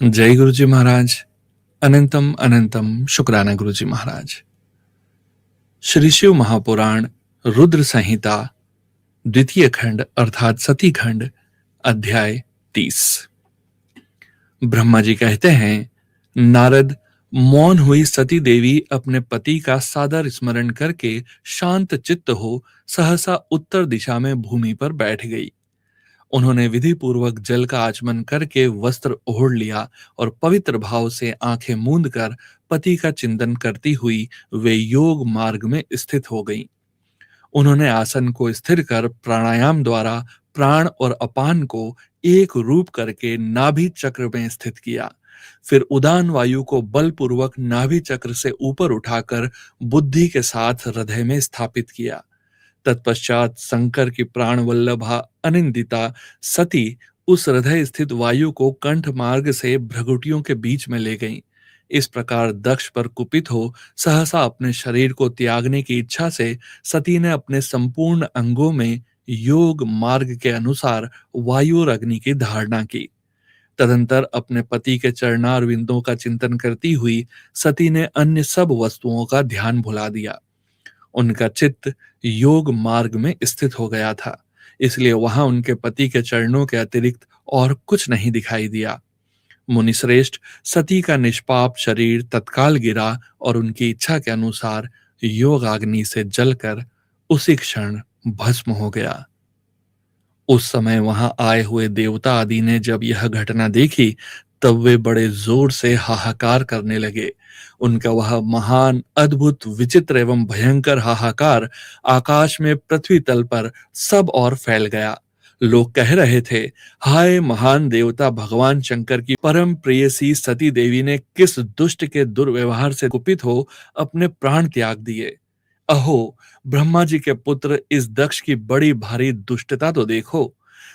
जय गुरु जी महाराज। अनंतम अनंतम शुक्राना गुरु जी महाराज। श्री शिव महापुराण रुद्र संहिता द्वितीय खंड अर्थात सती खंड अध्याय 30। ब्रह्मा जी कहते हैं, नारद, मौन हुई सती देवी अपने पति का सादर स्मरण करके शांत चित्त हो सहसा उत्तर दिशा में भूमि पर बैठ गई। उन्होंने विधि पूर्वक जल का आचमन करके वस्त्र ओढ़ लिया और पवित्र भाव से आंखें मूंद कर पति का चिंतन करती हुई वे योग मार्ग में स्थित हो गईं। उन्होंने आसन को स्थिर कर प्राणायाम द्वारा प्राण और अपान को एक रूप करके नाभि चक्र में स्थित किया। फिर उदान वायु को बलपूर्वक नाभि चक्र से ऊपर उठाकर बुद्धि के साथ हृदय में स्थापित किया। तत्पश्चात शंकर की प्राण वल्लभा अनिंदिता सती उस हृदय स्थित वायु को कंठ मार्ग से भ्रगुटियों के बीच में ले गईं। इस प्रकार दक्ष पर कुपित हो सहसा अपने शरीर को त्यागने की इच्छा से सती ने अपने संपूर्ण अंगों में योग मार्ग के अनुसार वायु और अग्नि की धारणा की। तदंतर अपने पति के चरणार विंदों का चिंतन करती हुई सती ने अन्य सब वस्तुओं का ध्यान भुला दिया। उनका चित्त योग मार्ग में स्थित हो गया था, इसलिए वहां उनके पति के चरणों के अतिरिक्त और कुछ नहीं दिखाई दिया। मुनिश्रेष्ठ, सती का निष्पाप शरीर तत्काल गिरा और उनकी इच्छा के अनुसार योगाग्नि से जलकर उसी क्षण भस्म हो गया। उस समय वहां आए हुए देवता आदि ने जब यह घटना देखी तब वे बड़े जोर से हाहाकार करने लगे। उनका वह महान अद्भुत विचित्र एवं भयंकर हाहाकार आकाश में पृथ्वी तल पर सब और फैल गया। लोग कह रहे थे, हाय महान देवता भगवान शंकर की परम प्रेयसी सती देवी ने किस दुष्ट के दुर्व्यवहार से कुपित हो अपने प्राण त्याग दिए। अहो, ब्रह्मा जी के पुत्र इस दक्ष की बड़ी भारी दुष्टता तो देखो।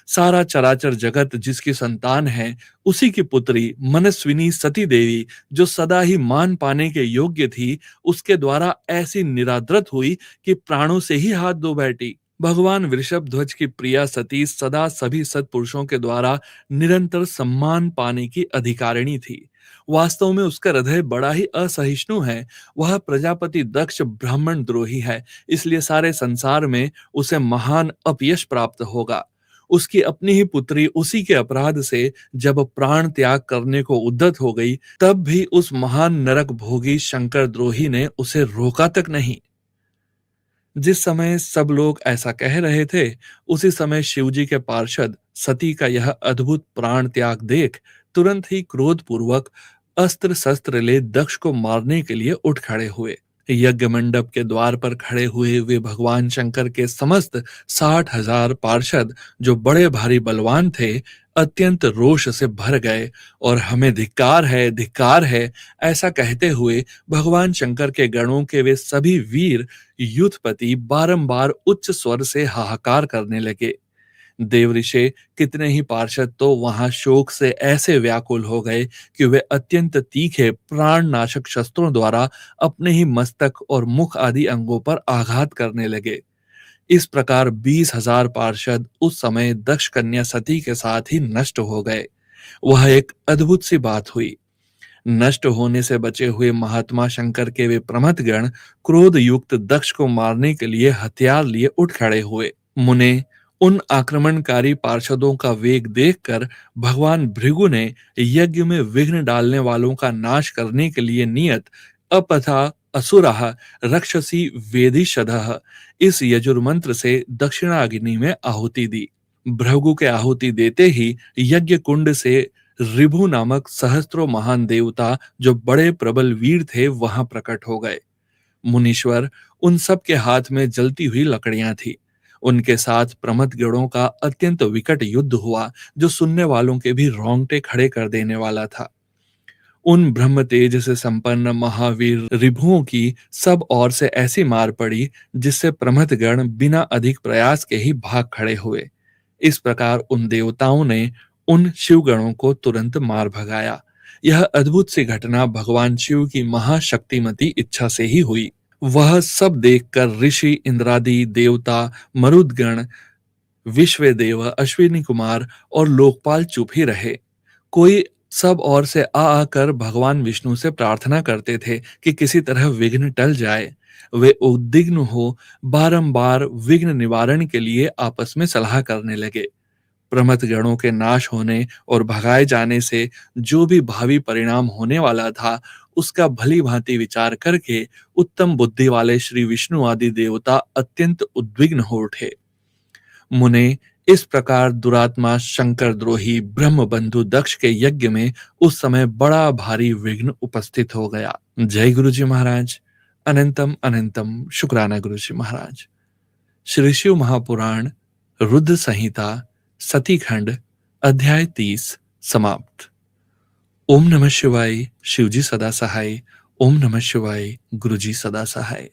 सारा चराचर जगत जिसकी संतान है, उसी की पुत्री मनस्विनी सती देवी जो सदा ही मान पाने के योग्य थी, उसके द्वारा ऐसी निरादृत हुई कि प्राणों से ही हाथ धो बैठी। भगवान वृषभ ध्वज की प्रिया सती सदा सभी सत्पुरुषों के द्वारा निरंतर सम्मान पाने की अधिकारिणी थी। वास्तव में उसका हृदय बड़ा ही असहिष्णु है। वह प्रजापति दक्ष ब्राह्मण द्रोही है, इसलिए सारे संसार में उसे महान अपयश प्राप्त होगा। उसकी अपनी ही पुत्री उसी के अपराध से जब प्राण त्याग करने को उद्यत हो गई, तब भी उस महान नरक भोगी शंकर द्रोही ने उसे रोका तक नहीं। जिस समय सब लोग ऐसा कह रहे थे, उसी समय शिवजी के पार्षद सती का यह अद्भुत प्राण त्याग देख तुरंत ही क्रोध पूर्वक अस्त्र शस्त्र ले दक्ष को मारने के लिए उठ खड़े हुए। यज्ञ मंडप के द्वार पर खड़े हुए वे भगवान शंकर के समस्त 60,000 पार्षद, जो बड़े भारी बलवान थे, अत्यंत रोष से भर गए और हमें धिक्कार है ऐसा कहते हुए भगवान शंकर के गणों के वे सभी वीर युद्धपति बारंबार उच्च स्वर से हाहाकार करने लगे। देवऋषि कितने ही पार्षद तो वहां शोक से ऐसे व्याकुल हो गए कि वे अत्यंत तीखे प्राण नाशक शस्त्रों द्वारा अपने ही मस्तक और मुख आदि अंगों पर आघात करने लगे। इस प्रकार 20,000 पार्षद उस समय दक्ष कन्या सती के साथ ही नष्ट हो गए। वह एक अद्भुत सी बात हुई। नष्ट होने से बचे हुए महात्मा शंकर के वे प्रमथगण क्रोध युक्त दक्ष को मारने के लिए हथियार लिए उठ खड़े हुए। मुने, उन आक्रमणकारी पार्षदों का वेग देखकर भगवान भृगु ने यज्ञ में विघ्न डालने वालों का नाश करने के लिए नियत अपथा असुरः रक्षसी वेदिशदः इस यजुर्मंत्र से दक्षिणाग्नि में आहुति दी। भृगु के आहुति देते ही यज्ञ कुंड से ऋभु नामक सहस्त्रों महान देवता, जो बड़े प्रबल वीर थे, वहां प्रकट हो गए। मुनीश्वर, उन सब के हाथ में जलती हुई लकड़ियां थी। उनके साथ प्रमथगणों का अत्यंत विकट युद्ध हुआ, जो सुनने वालों के भी रोंगटे खड़े कर देने वाला था। उन ब्रह्म तेज से संपन्न महावीर ऋभुओं की सब ओर से ऐसी मार पड़ी जिससे प्रमथगण बिना अधिक प्रयास के ही भाग खड़े हुए। इस प्रकार उन देवताओं ने उन शिवगणों को तुरंत मार भगाया। यह अद्भुत सी घटना भगवान शिव की महाशक्तिमती इच्छा से ही हुई। वह सब देखकर ऋषि इंद्रादि देवता, मरुदगण, विश्वदेव, अश्विनी कुमार और लोकपाल चुप ही रहे। कोई सब ओर से आ आकर भगवान विष्णु से प्रार्थना करते थे कि किसी तरह विघ्न टल जाए। वे उद्विग्न हो बारंबार विघ्न निवारण के लिए आपस में सलाह करने लगे। प्रमथ गणों के नाश होने और भगाए जाने से जो भी भावी परिणाम होने वाला था, उसका भली भांति विचार करके उत्तम बुद्धि वाले श्री विष्णु आदि देवता अत्यंत उद्विग्न हो उठे। मुने, इस प्रकार दुरात्मा शंकर द्रोही ब्रह्म बंधु दक्ष के यज्ञ में उस समय बड़ा भारी विघ्न उपस्थित हो गया। जय गुरु जी महाराज। अनंतम अनंतम शुक्राना गुरु जी महाराज। श्री शिव महापुराण रुद्र संहिता सती खंड अध्याय 30 समाप्त। ओम नमः शिवाय। शिवजी सदा सहाय। ओम नमः शिवाय। गुरुजी सदा सहाय।